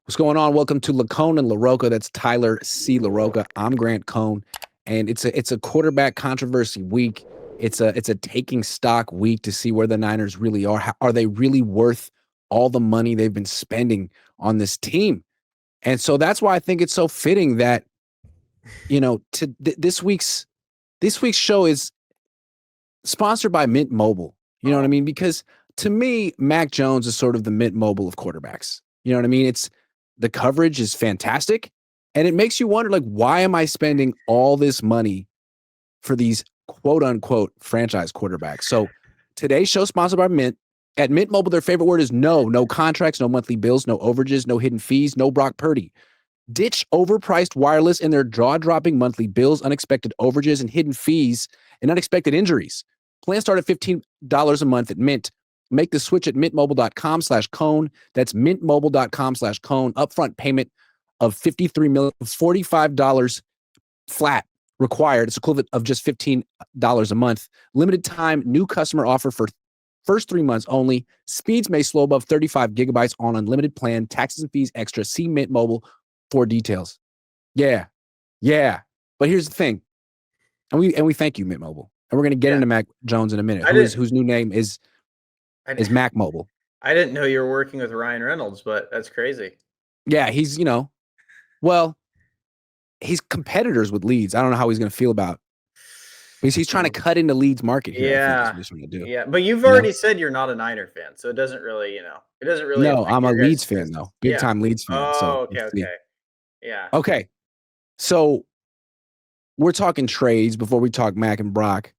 What's going on? Welcome to LaCone and LaRocca. That's Tyler C. LaRocca. I'm Grant Cohn, and it's a quarterback controversy week. It's a taking stock week to see where the Niners really are. Are they really worth all the money they've been spending on this team? And so that's why I think it's so fitting that this week's show is sponsored by Mint Mobile. You know what I mean? Because to me, Mac Jones is sort of the Mint Mobile of quarterbacks. You know what I mean? It's the coverage is fantastic, and it makes you wonder, like, why am I spending all this money for these quote unquote franchise quarterbacks? So today's show sponsored by Mint. At Mint Mobile, their favorite word is no. No contracts, no monthly bills, no overages, no hidden fees, no Brock Purdy. Ditch overpriced wireless and their jaw-dropping monthly bills, unexpected overages, and hidden fees, and unexpected injuries. Plans start at $15 a month at Mint. Make the switch at mintmobile.com/cone. That's mintmobile.com/cone. Upfront payment of $53 million, $45 flat required. It's equivalent of just $15 a month. Limited time, new customer offer for first 3 months only. Speeds may slow above 35 gigabytes on unlimited plan. Taxes and fees extra. See Mint Mobile for details. Yeah. But here's the thing. And we thank you, Mint Mobile. And we're going to get into Mac Jones in a minute, whose new name is Mac Mobile. I didn't know you were working with Ryan Reynolds, but that's crazy. Yeah, he's competitors with Leeds. I don't know how he's going to feel about, because he's trying to cut into Leeds market here. Yeah. I think that's what he's trying to do. Yeah, but you've already said you're not a Niner fan, so it doesn't really. No, I'm a Leeds fan though. Big time Leeds fan. Oh, okay. Yeah. Okay. So we're talking trades before we talk Mac and Brock.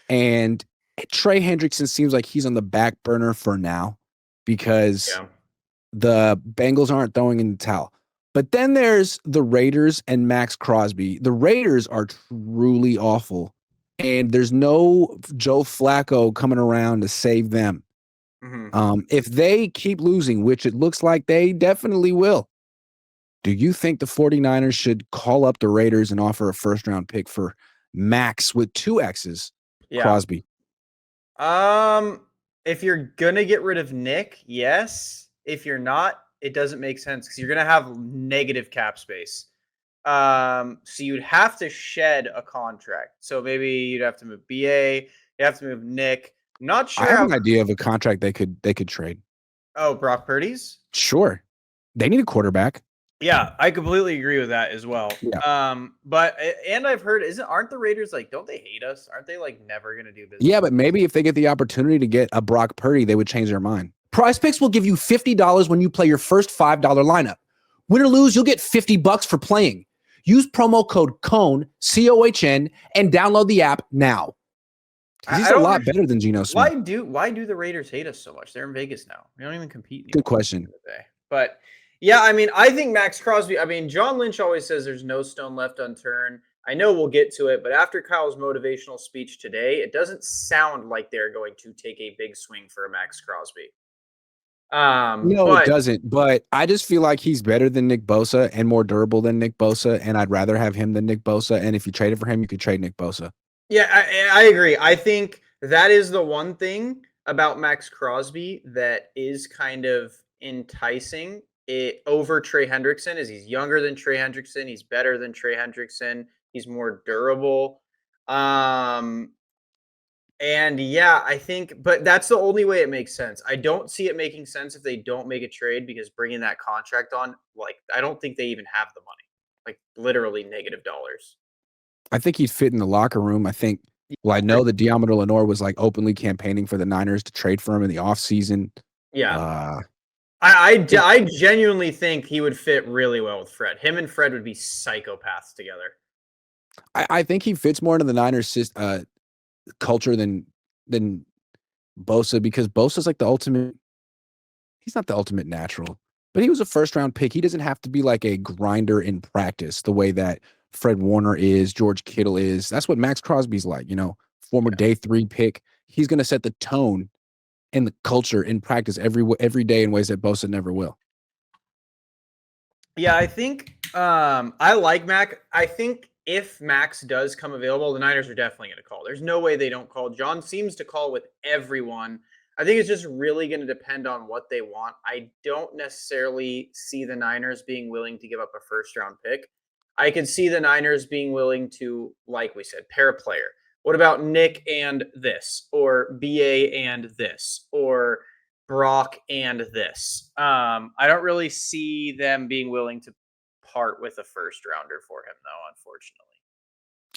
And Trey Hendrickson seems like he's on the back burner for now because the Bengals aren't throwing in the towel. But then there's the Raiders and Max Crosby. The Raiders are truly awful, and there's no Joe Flacco coming around to save them. If they keep losing, which it looks like they definitely will, do you think the 49ers should call up the Raiders and offer a first-round pick for Max with 2 X's, Crosby? If you're going to get rid of Nick, yes. If you're not, it doesn't make sense because you're going to have negative cap space. So you'd have to shed a contract. So maybe you'd have to move BA, you have to move Nick. I'm not sure. I have an idea of a contract they could trade. Oh, Brock Purdy's? Sure. They need a quarterback. Yeah, I completely agree with that as well. Yeah. But I've heard, aren't the Raiders like, don't they hate us? Aren't they like never going to do business? Yeah, but maybe if they get the opportunity to get a Brock Purdy, they would change their mind. Prize Picks will give you $50 when you play your first $5 lineup. Win or lose, you'll get $50 for playing. Use promo code COHN, COHN, and download the app now. He's a lot better than Geno Smith. Why do the Raiders hate us so much? They're in Vegas now. We don't even compete anymore. Good question. But yeah, I mean, I think Max Crosby, John Lynch always says there's no stone left unturned. I know we'll get to it, but after Kyle's motivational speech today, it doesn't sound like they're going to take a big swing for a Max Crosby. No, it doesn't. But I just feel like he's better than Nick Bosa and more durable than Nick Bosa, and I'd rather have him than Nick Bosa. And if you traded for him, you could trade Nick Bosa. Yeah, I agree. I think that is the one thing about Max Crosby that is kind of enticing over Trey Hendrickson is he's younger than Trey Hendrickson. He's better than Trey Hendrickson. He's more durable. And yeah, I think, but that's the only way it makes sense. I don't see it making sense if they don't make a trade because bringing that contract on, like, I don't think they even have the money, like literally negative dollars. I think he'd fit in the locker room. I think, I know that Deommodore Lenoir was like openly campaigning for the Niners to trade for him in the offseason. Yeah. I genuinely think he would fit really well with Fred. Him and Fred would be psychopaths together. I think he fits more into the Niners culture than Bosa, because Bosa's like the ultimate. He's not the ultimate natural, but he was a first-round pick. He doesn't have to be like a grinder in practice the way that Fred Warner is, George Kittle is. That's what Max Crosby's like, former day 3 pick. He's going to set the tone and the culture in practice every day in ways that Bosa never will. Yeah, I think I like Mac. I think if Max does come available, the Niners are definitely going to call. There's no way they don't call. John seems to call with everyone. I think it's just really going to depend on what they want. I don't necessarily see the Niners being willing to give up a first round pick. I could see the Niners being willing to, like we said, pair a player. What about Nick and this, or BA and this, or Brock and this? I don't really see them being willing to part with a first rounder for him, though, unfortunately.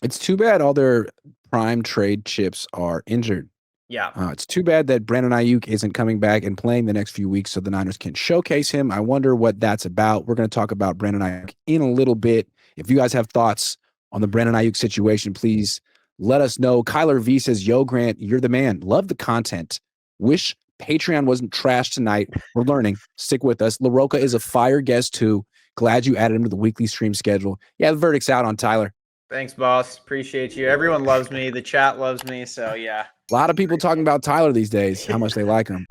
It's too bad all their prime trade chips are injured. Yeah. It's too bad that Brandon Ayuk isn't coming back and playing the next few weeks so the Niners can showcase him. I wonder what that's about. We're going to talk about Brandon Ayuk in a little bit. If you guys have thoughts on the Brandon Ayuk situation, please let us know. Kyler V says, yo, Grant, you're the man. Love the content. Wish Patreon wasn't trash tonight. We're learning. Stick with us. LaRocca is a fire guest too. Glad you added him to the weekly stream schedule. Yeah, the verdict's out on Tyler. Thanks, boss. Appreciate you. Everyone loves me. The chat loves me. So, yeah. A lot of people talking about Tyler these days, how much they like him.